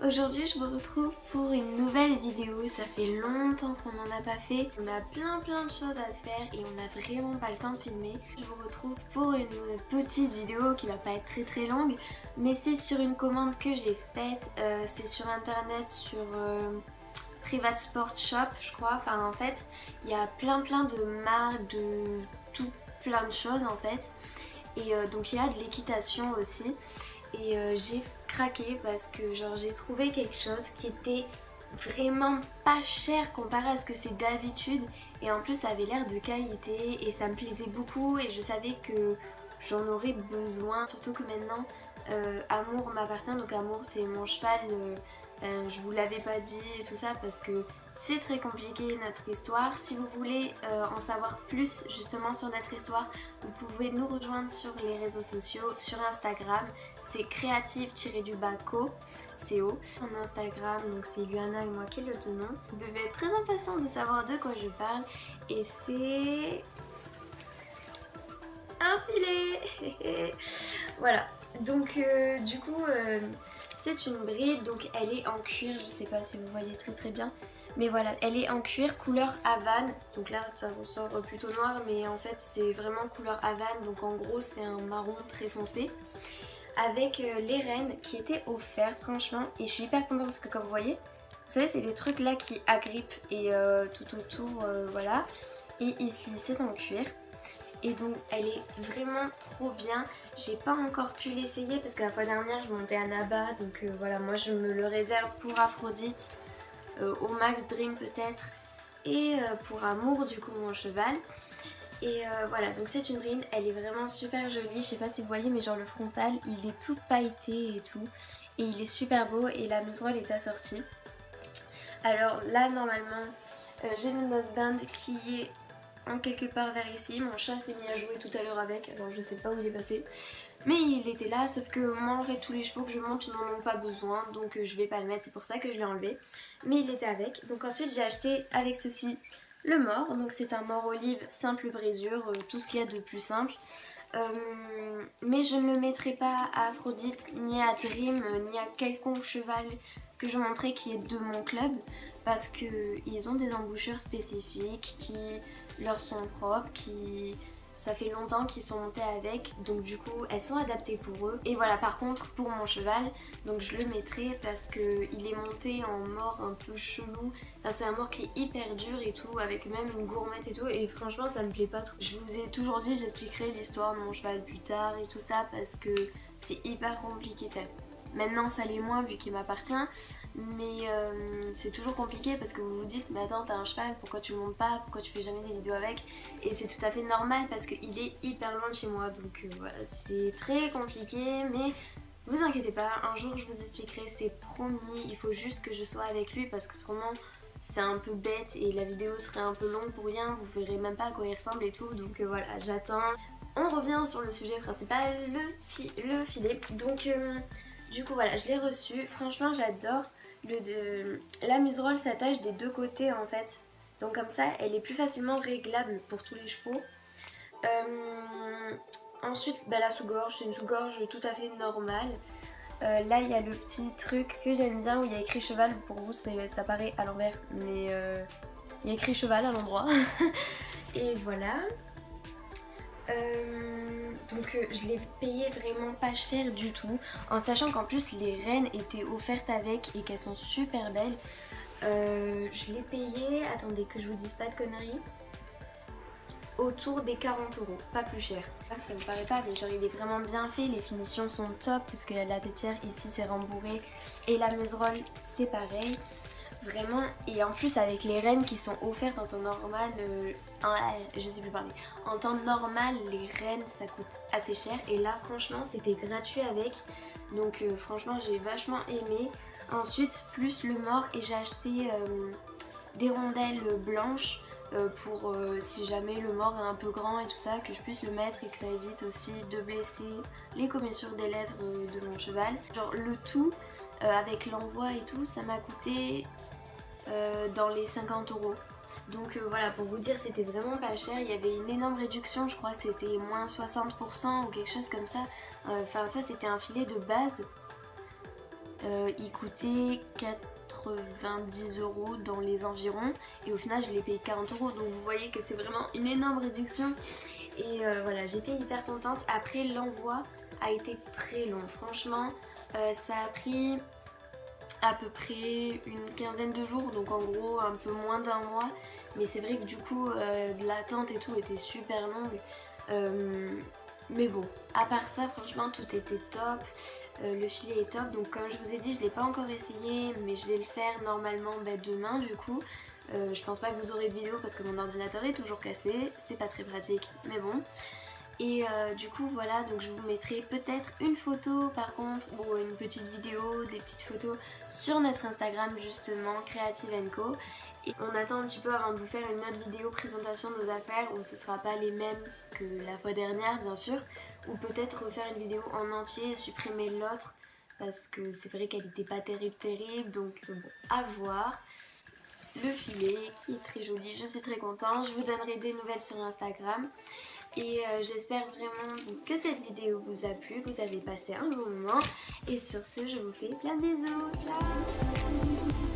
Aujourd'hui je me retrouve pour une nouvelle vidéo, ça fait longtemps qu'on n'en a pas fait. On a plein de choses à faire et on n'a vraiment pas le temps de filmer. Je vous retrouve pour une petite vidéo qui va pas être très longue, mais c'est sur une commande que j'ai faite, c'est sur internet, sur Private Sport Shop je crois. Enfin en fait il y a plein de marques, de tout plein de choses en fait. Et donc il y a de l'équitation aussi. Et j'ai craqué parce que genre j'ai trouvé quelque chose qui était vraiment pas cher comparé à ce que c'est d'habitude, et en plus ça avait l'air de qualité et ça me plaisait beaucoup et je savais que j'en aurais besoin, surtout que maintenant Amour m'appartient. Donc Amour c'est mon cheval, je vous l'avais pas dit et tout ça parce que c'est très compliqué notre histoire. Si vous voulez en savoir plus justement sur notre histoire, vous pouvez nous rejoindre sur les réseaux sociaux, sur Instagram, c'est créative-co, CO, en Instagram, donc c'est Luana et moi qui le tenons. Vous devez être très impatient de savoir de quoi je parle, et c'est un filet. Voilà, donc du coup c'est une bride, donc elle est en cuir, je sais pas si vous voyez très bien, mais voilà, elle est en cuir couleur Havane. Donc là ça ressort plutôt noir, mais en fait c'est vraiment couleur Havane, donc en gros c'est un marron très foncé avec les rênes qui étaient offertes franchement, et je suis hyper contente parce que comme vous voyez, vous savez c'est les trucs là qui agrippent et tout autour, voilà, et ici c'est en cuir. Et donc elle est vraiment trop bien. J'ai pas encore pu l'essayer parce que la fois dernière je montais à Naba, donc voilà, moi je me le réserve pour Aphrodite, au Max Dream peut-être, et pour Amour du coup mon cheval. Et voilà, donc c'est une bride, elle est vraiment super jolie, je sais pas si vous voyez mais genre le frontal il est tout pailleté et tout, et il est super beau, et la muserolle est assortie. Alors là normalement j'ai le noseband qui est en quelque part vers ici, mon chat s'est mis à jouer tout à l'heure avec, alors je sais pas où il est passé, mais il était là, sauf que moi en fait tous les chevaux que je monte n'en ont pas besoin, donc je vais pas le mettre, c'est pour ça que je l'ai enlevé, mais il était avec. Donc ensuite j'ai acheté avec ceci le mors, donc c'est un mors olive simple brisure, tout ce qu'il y a de plus simple. Mais je ne le mettrai pas à Aphrodite, ni à Dream, ni à quelconque cheval que je montrais qui est de mon club, parce qu'ils ont des embouchures spécifiques qui leur sont propres, qui ça fait longtemps qu'ils sont montés avec, donc du coup elles sont adaptées pour eux. Et voilà, par contre pour mon cheval, donc je le mettrai parce qu'il est monté en mort un peu chelou. Enfin, c'est un mort qui est hyper dur et tout, avec même une gourmette et tout, et franchement ça me plaît pas trop. Je vous ai toujours dit, j'expliquerai l'histoire de mon cheval plus tard et tout ça parce que c'est hyper compliqué. Maintenant ça l'est moins vu qu'il m'appartient, mais c'est toujours compliqué parce que vous vous dites mais attends, t'as un cheval, pourquoi tu le montes pas, pourquoi tu fais jamais des vidéos avec, et c'est tout à fait normal parce qu'il est hyper loin de chez moi, donc voilà, c'est très compliqué, mais vous inquiétez pas, un jour je vous expliquerai, c'est promis. Il faut juste que je sois avec lui parce qu'autrement c'est un peu bête et la vidéo serait un peu longue pour rien, vous verrez même pas à quoi il ressemble et tout, donc voilà, j'attends. On revient sur le sujet principal, le filet. Donc du coup voilà, je l'ai reçu, franchement j'adore. La muserolle s'attache des deux côtés en fait, donc comme ça elle est plus facilement réglable pour tous les chevaux. Ensuite la sous-gorge, c'est une sous-gorge tout à fait normale. Là il y a le petit truc que j'aime bien où il y a écrit cheval, pour vous ça paraît à l'envers, mais il y a écrit cheval à l'endroit. Et voilà. Donc je l'ai payé vraiment pas cher du tout, en sachant qu'en plus les rênes étaient offertes avec et qu'elles sont super belles. Je l'ai payé, attendez que je vous dise pas de conneries, autour des 40 €, pas plus cher. Ça me paraît pas, mais genre il est vraiment bien fait, les finitions sont top parce que la têtière ici c'est rembourré et la muserolle c'est pareil. Vraiment, et en plus avec les rênes qui sont offertes en temps normal, je sais plus parler, en temps normal les rênes ça coûte assez cher, et là franchement c'était gratuit avec, donc franchement j'ai vachement aimé. Ensuite plus le mors, et j'ai acheté des rondelles blanches pour si jamais le mort est un peu grand et tout ça, que je puisse le mettre et que ça évite aussi de blesser les commissures des lèvres de mon cheval. Genre le tout avec l'envoi et tout, ça m'a coûté dans les 50 €. Donc voilà, pour vous dire c'était vraiment pas cher, il y avait une énorme réduction, je crois que c'était moins 60% ou quelque chose comme ça. Enfin ça c'était un filet de base. Il coûtait 90 € dans les environs et au final je l'ai payé 40 €, donc vous voyez que c'est vraiment une énorme réduction. Et voilà, j'étais hyper contente. Après, l'envoi a été très long, franchement. Ça a pris à peu près une quinzaine de jours, donc en gros un peu moins d'un mois. Mais c'est vrai que du coup, l'attente et tout était super longue. Mais bon, à part ça, franchement, tout était top. Le filet est top, donc comme je vous ai dit, je ne l'ai pas encore essayé, mais je vais le faire normalement demain du coup. Je pense pas que vous aurez de vidéo parce que mon ordinateur est toujours cassé, c'est pas très pratique, mais bon. Et du coup voilà, donc je vous mettrai peut-être une photo par contre, ou une petite vidéo, des petites photos sur notre Instagram justement, Creative & Co. Et on attend un petit peu avant de vous faire une autre vidéo présentation de nos affaires où ce sera pas les mêmes que la fois dernière bien sûr, ou peut-être refaire une vidéo en entier et supprimer l'autre parce que c'est vrai qu'elle n'était pas terrible, donc bon, à voir. Le filet qui est très joli, je suis très contente, je vous donnerai des nouvelles sur Instagram. Et j'espère vraiment que cette vidéo vous a plu, que vous avez passé un bon moment. Et sur ce, je vous fais plein de bisous. Ciao!